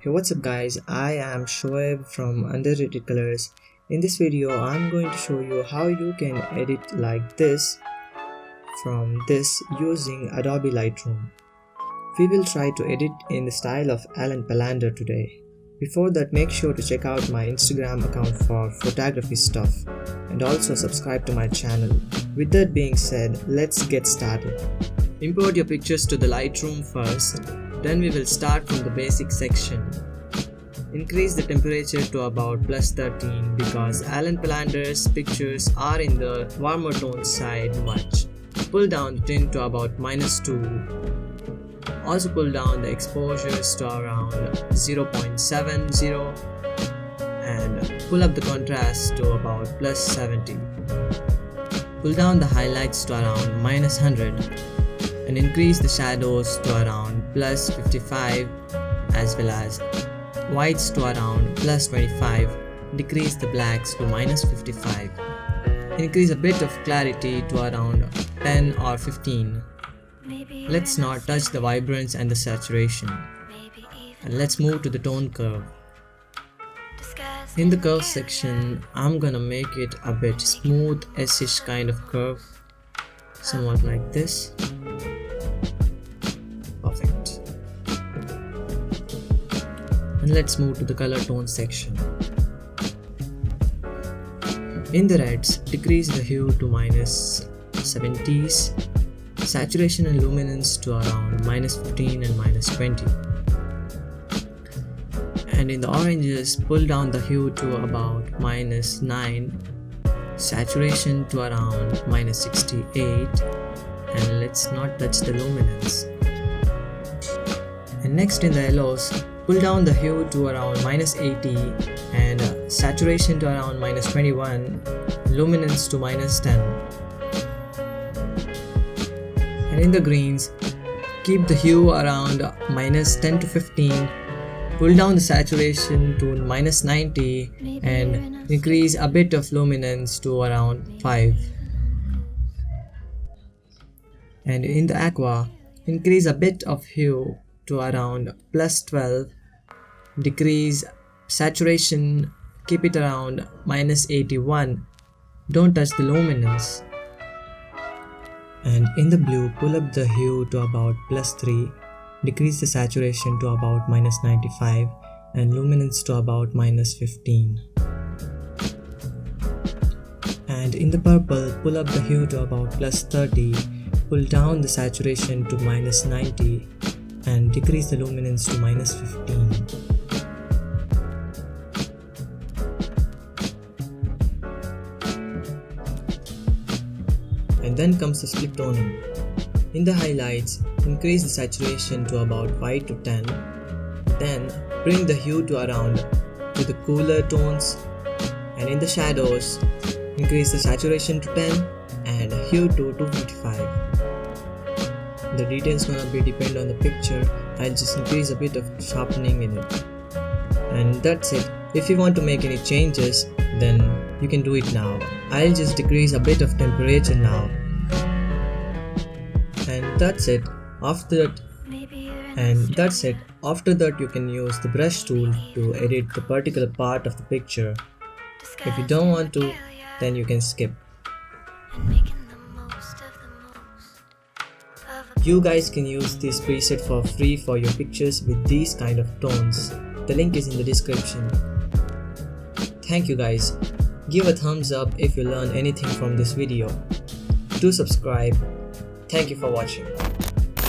Hey, what's up guys, I am Shoaib from Underrated Colors. In this video I'm going to show you how you can edit like this from this using Adobe Lightroom. We will try to edit in the style of Alan Palander today. Before that, make sure to check out my Instagram account for photography stuff and also subscribe to my channel. With that being said, let's get started. Import your pictures to the Lightroom first. Then we will start from the basic section. Increase the temperature to about +13 because Alan Palander's pictures are in the warmer tone side much. Pull down the tint to about -2. Also pull down the exposures to around 0.70 and pull up the contrast to about +70. Pull down the highlights to around -100. And increase the shadows to around +55 as well as whites to around +25, decrease the blacks to -55. Increase a bit of clarity to around 10 or 15. Let's not touch the vibrance and the saturation. And let's move to the tone curve. In the curve section, I'm gonna make it a bit smooth S-ish kind of curve, somewhat like this. Perfect. And let's move to the color tone section. In the reds, decrease the hue to -70s, saturation and luminance to around -15 and -20. And in the oranges, pull down the hue to about -9, saturation to around -68, and let's not touch the luminance. And next in the yellows, pull down the hue to around -80 and saturation to around -21, luminance to -10. And in the greens, keep the hue around -10 to 15, pull down the saturation to -90 and increase a bit of luminance to around 5. And in the aqua, increase a bit of hue to around +12, decrease saturation, keep it around -81, don't touch the luminance. And in the blue, pull up the hue to about +3, decrease the saturation to about -95 and luminance to about -15. And in the purple, pull up the hue to about +30, pull down the saturation to -90 and decrease the luminance to -15. And then comes the split toning. In the highlights, increase the saturation to about 5 to 10. Then bring the hue to around to the cooler tones. And in the shadows, increase the saturation to 10 and hue to 255. The details gonna be depend on the picture. I'll just increase a bit of sharpening in it. And that's it. If you want to make any changes, then you can do it now. I'll just decrease a bit of temperature now. And that's it. After that you can use the brush tool to edit the particular part of the picture. If you don't want to, then you can skip. You guys can use this preset for free for your pictures with these kind of tones. The link is in the description. Thank you guys. Give a thumbs up if you learn anything from this video. Do subscribe. Thank you for watching.